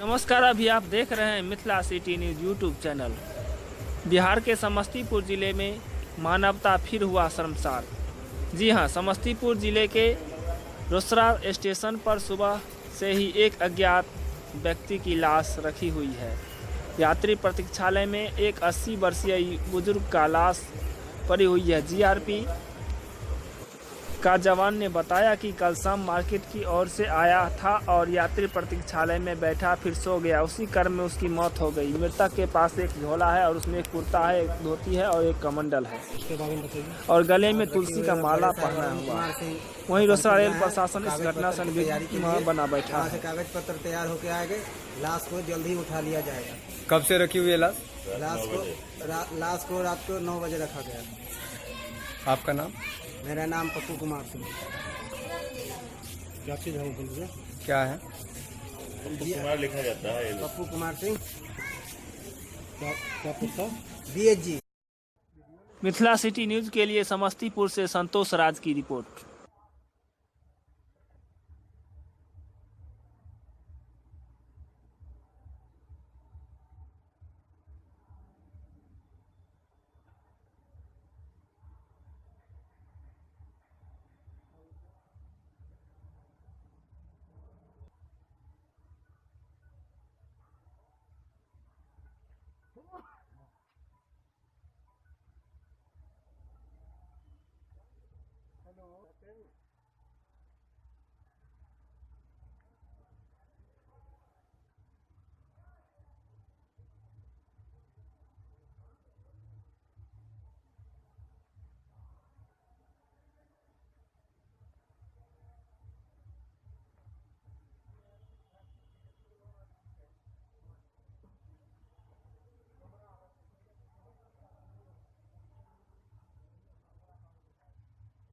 नमस्कार, अभी आप देख रहे हैं Mithila city news YouTube channel. Bihar के समस्तीपुर ज़िले में मानवता फिर हुआ शर्मसार। जी हां, समस्तीपुर ज़िले के रोसड़ा स्टेशन पर सुबह से ही एक अज्ञात व्यक्ति की लाश रखी हुई है। यात्री प्रतीक्षालय में एक 80 वर्षीय बुजुर्ग का लाश पड़ी हुई है। जीआरपी का जवान ने बताया कि कल शाम मार्केट की ओर से आया था और यात्री प्रतीक्षालय में बैठा फिर सो गया। उसी क्रम में उसकी मौत हो गई। मृतक के पास एक झोला है और उसमें एक कुर्ता है, एक धोती है और एक कमंडल है और गले में तुलसी का माला पहना हुआ है। वहीं रोसड़ा रेल प्रशासन इस घटना से निर्भर बना बैठा है। कागज पत्र तैयार होके आएंगे, लाश को जल्दी उठा लिया जाएगा। कब से रखी हुई है लाश? लाश को रात को 9 बजे रखा गया। आपका नाम? मेरा नाम पप्पू कुमार सिंह। क्या चीज है? क्या है? पप्पू कुमार लिखा जाता है। पप्पू कुमार सिंह। क्या पूछा? BSG। मिथिला सिटी न्यूज़ के लिए समस्तीपुर से संतोष राज की रिपोर्ट।